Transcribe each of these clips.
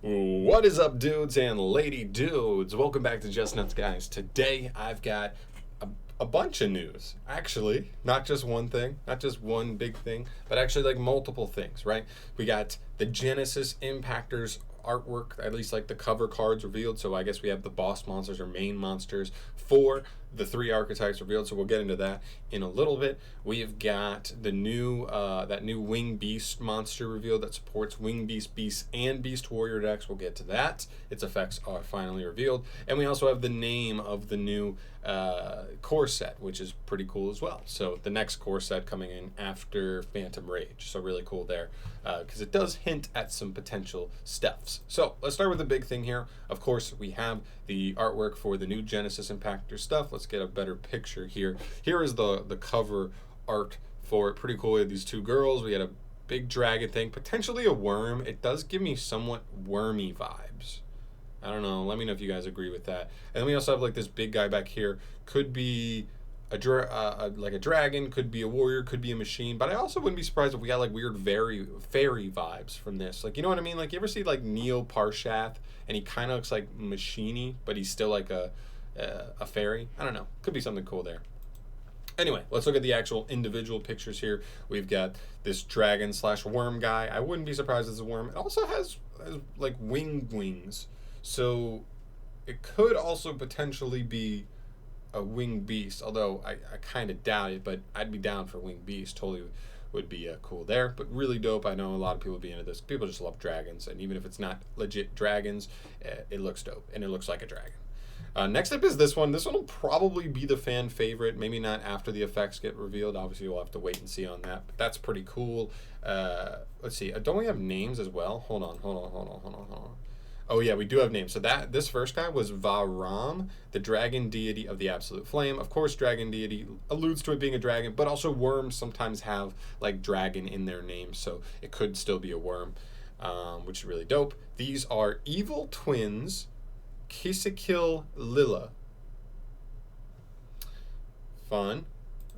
What is up, dudes and lady dudes? Welcome back to Just Nuts, guys. Today I've got a bunch of news. Actually, not just one thing, not just one big thing, but actually like multiple things, right? We got the Genesis Impactors artwork, at least like the cover cards revealed. So I guess we have the boss monsters or main monsters for the three archetypes revealed. So we'll get into that in a little bit. We've got the new that new Wing Beast monster revealed that supports Wing Beast, Beast, and Beast Warrior decks. We'll get to that. Its effects are finally revealed, and we also have the name of the new core set, which is pretty cool as well. So the next core set coming in after Phantom Rage. So really cool there, because it does hint at some potential stuffs. So let's start with the big thing here. Of course, we have the artwork for the new Genesis Impactor stuff. Let's get a better picture here. Here is the cover art for it. Pretty cool. We have these two girls. We had a big dragon thing, potentially a worm. It does give me somewhat wormy vibes. I don't know. Let me know if you guys agree with that. And then we also have like this big guy back here. Could be like a dragon, could be a warrior, could be a machine. But I also wouldn't be surprised if we got like weird fairy vibes from this. Like, you know what I mean? Like, you ever see like Neo Parshath and he kind of looks like machiney, but he's still like a fairy? I don't know. Could be something cool there. Anyway, let's look at the actual individual pictures here. We've got this dragon slash worm guy. I wouldn't be surprised if it's a worm. It also has like wings. So it could also potentially be a winged beast, although I kind of doubt it, but I'd be down for winged beast. Totally would be cool there, but really dope. I know a lot of people would be into this. People just love dragons, and even if it's not legit dragons, it looks dope, and it looks like a dragon. Next up is this one. This one will probably be the fan favorite. Maybe not after the effects get revealed. Obviously, we'll have to wait and see on that. But that's pretty cool. Let's see. Don't we have names as well? Hold on. Oh yeah, we do have names. So this first guy was Varam, the dragon deity of the absolute flame. Of course, dragon deity alludes to it being a dragon, but also worms sometimes have like dragon in their name, so it could still be a worm, which is really dope. These are evil twins, Kisikil Lila. Fun.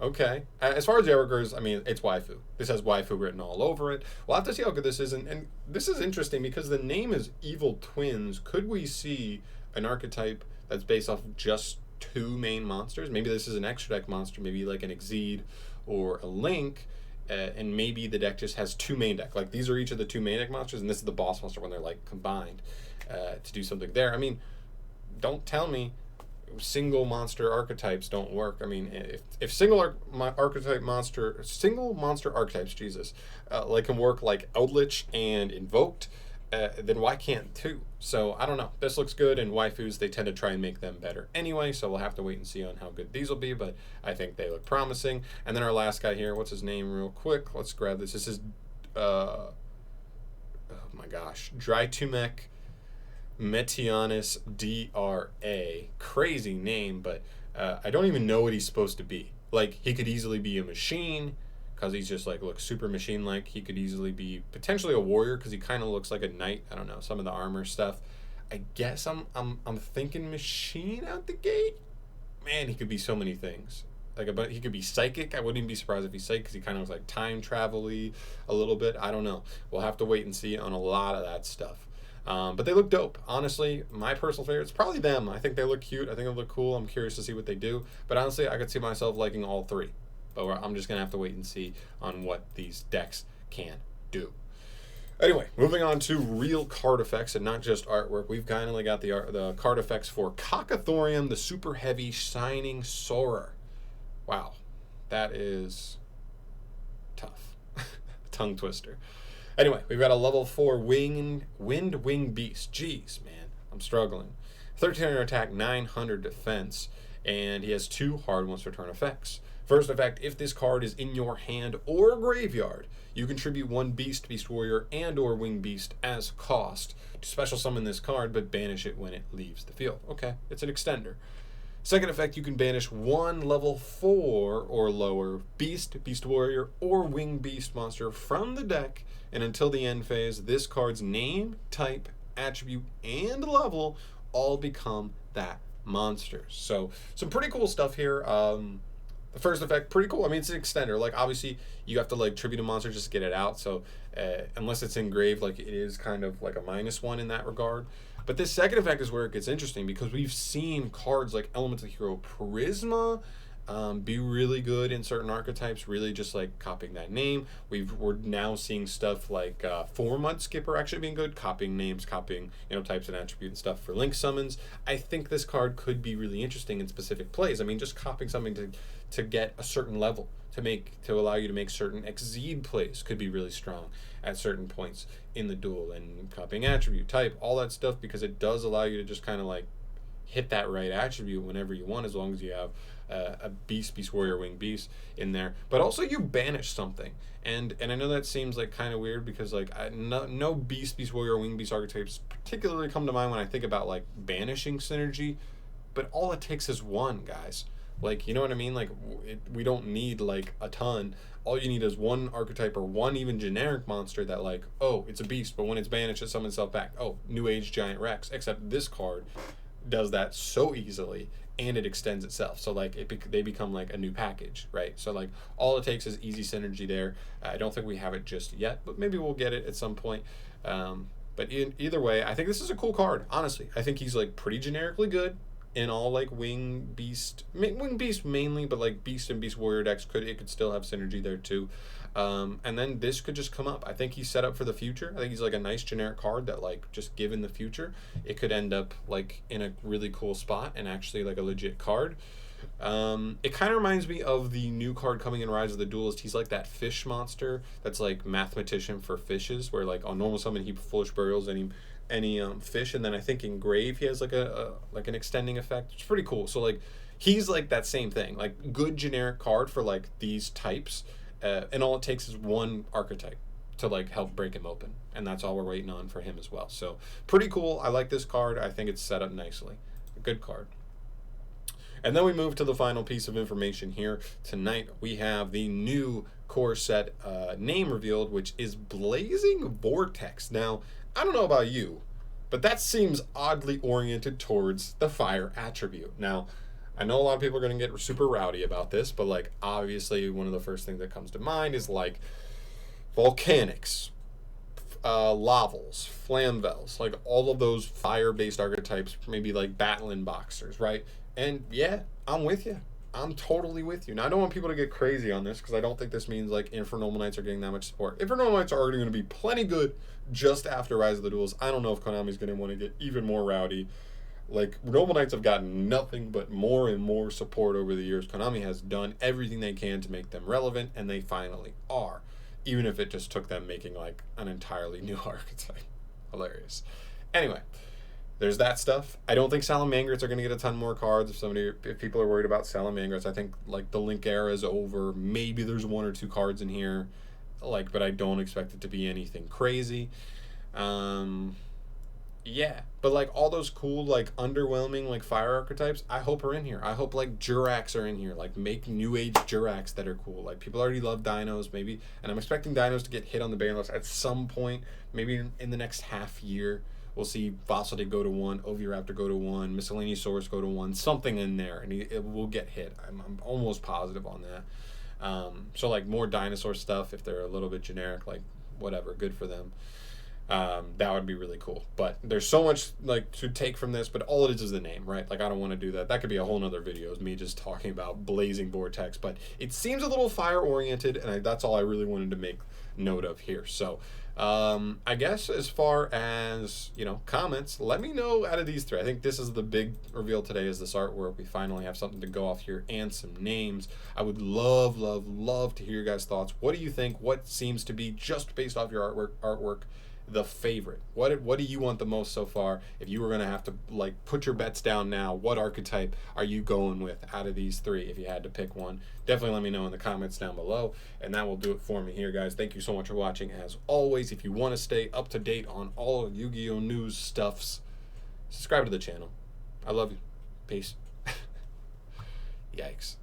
Okay. As far as the artwork goes, I mean, it's waifu. This has waifu written all over it. We'll have to see how good this is. And this is interesting because the name is Evil Twins. Could we see an archetype that's based off just two main monsters? Maybe this is an extra deck monster, maybe like an Exceed or a Link. And maybe the deck just has two main deck. Like, these are each of the two main deck monsters, and this is the boss monster when they're like combined to do something there. I mean, don't tell me single monster archetypes don't work. I mean, if single monster archetypes, Jesus, like can work like Eldritch and Invoked, then why can't two? So I don't know. This looks good, and waifus, they tend to try and make them better anyway. So we'll have to wait and see on how good these will be, but I think they look promising. And then our last guy here, what's his name, real quick? Let's grab this. This is oh my gosh, Drytumek Metianus DRA. Crazy name, but I don't even know what he's supposed to be. Like, he could easily be a machine because he's just like looks super machine-like. He could easily be potentially a warrior because he kind of looks like a knight. I don't know, some of the armor stuff. I guess I'm thinking machine out the gate. Man, he could be so many things. But he could be psychic. I wouldn't even be surprised if he's psychic because he kind of looks like time travel-y a little bit. I don't know. We'll have to wait and see on a lot of that stuff. But they look dope. Honestly, my personal favorite is probably them. I think they look cute. I think they look cool. I'm curious to see what they do. But honestly, I could see myself liking all three. But I'm just going to have to wait and see on what these decks can do. Anyway, moving on to real card effects and not just artwork. We've finally got the card effects for Cockathorium, the super heavy Shining Soarer. Wow, that is tough. Tongue twister. Anyway, we've got a level 4 Wind Wing Beast. Jeez, man, I'm struggling. 1300 attack, 900 defense, and he has 2 hard ones for turn effects. First effect, if this card is in your hand or graveyard, you contribute 1 Beast, Beast Warrior, and or Wing Beast as cost to special summon this card, but banish it when it leaves the field. Okay, it's an extender. Second effect, you can banish 1 level 4 or lower Beast, Beast Warrior, or Wing Beast monster from the deck, and until the end phase, this card's name, type, attribute, and level all become that monster. So some pretty cool stuff here. The first effect, pretty cool. I mean, it's an extender. Like, obviously, you have to, like, tribute a monster just to get it out. So, unless it's engraved, like, it is kind of like a -1 in that regard. But this second effect is where it gets interesting because we've seen cards like Elemental Hero Charisma be really good in certain archetypes, really just like copying that name. We're now seeing stuff like 4-month Skipper actually being good, copying names, copying types and attribute and stuff for link summons. I think this card could be really interesting in specific plays. I mean, just copying something to get a certain level to allow you to make certain exceed plays could be really strong at certain points in the duel, and copying attribute type, all that stuff, because it does allow you to just kind of like hit that right attribute whenever you want, as long as you have a beast warrior wing beast in there. But also you banish something, and I know that seems like kind of weird because like no beast warrior wing beast archetypes particularly come to mind when I think about like banishing synergy, but all it takes is one, guys. Like, you know what I mean? Like, we don't need like a ton. All you need is one archetype or one even generic monster that like, oh, it's a beast, but when it's banished, it summons itself back. Oh, New Age Giant Rex. Except this card does that so easily, and it extends itself. So like they become like a new package, right? So like all it takes is easy synergy there. I don't think we have it just yet, but maybe we'll get it at some point. But either way, I think this is a cool card. Honestly, I think he's like pretty generically good in all like wing beast mainly, but like beast and beast warrior decks could still have synergy there too. And then this could just come up. I think he's set up for the future. I think he's like a nice generic card that like just given the future, it could end up like in a really cool spot and actually like a legit card. It kind of reminds me of the new card coming in Rise of the Duelist. He's like that fish monster that's like mathematician for fishes, where like on normal summon he foolish burials any fish, and then I think in Grave he has like an extending effect. It's pretty cool. So like he's like that same thing, like good generic card for like these types, and all it takes is one archetype to like help break him open, and that's all we're waiting on for him as well. So pretty cool. I like this card. I think it's set up nicely. A good card. And then we move to the final piece of information here. Tonight we have the new core set name revealed, which is Blazing Vortex. Now, I don't know about you, but that seems oddly oriented towards the fire attribute. Now, I know a lot of people are going to get super rowdy about this, but like obviously one of the first things that comes to mind is like volcanics, lavels, flamvels, like all of those fire-based archetypes, maybe like battling boxers, right? And yeah, I'm with you. I'm totally with you. Now, I don't want people to get crazy on this because I don't think this means like Infernal Knights are getting that much support. Infernal Knights are already going to be plenty good just after Rise of the Duels. I don't know if Konami's going to want to get even more rowdy. Like, Noble Knights have gotten nothing but more and more support over the years. Konami has done everything they can to make them relevant, and they finally are. Even if it just took them making like an entirely new archetype. Hilarious. Anyway, there's that stuff. I don't think Salamangreats are going to get a ton more cards. If people are worried about Salamangreats, I think like the Link era is over. Maybe there's 1 or 2 cards in here, like, but I don't expect it to be anything crazy. Yeah, but like all those cool like underwhelming like fire archetypes, I hope are in here. I hope like Jurax are in here. Like make new age Jurax that are cool. Like people already love dinos, maybe, and I'm expecting dinos to get hit on the ban list at some point. Maybe in the next half year. We'll see Fossil go to 1, Oviraptor go to 1, Miscellaneous Source go to 1, something in there, and it will get hit. I'm almost positive on that. So like more dinosaur stuff, if they're a little bit generic, like whatever, good for them. That would be really cool. But there's so much like to take from this, but all it is the name, right? Like I don't want to do that. That could be a whole nother video, is me just talking about Blazing Vortex. But it seems a little fire oriented, and that's all I really wanted to make note of here. So I guess as far as comments, let me know out of these 3. I think this is the big reveal today, is this artwork. We finally have something to go off here and some names. I would love to hear your guys' thoughts. What do you think? What seems to be, just based off your artwork, the favorite? What do you want the most so far? If you were going to have to like put your bets down now, what archetype are you going with out of these 3 if you had to pick one? Definitely let me know in the comments down below, and that will do it for me here, guys. Thank you so much for watching. As always, if you want to stay up to date on all Yu-Gi-Oh news stuffs, subscribe to the channel. I love you. Peace. Yikes.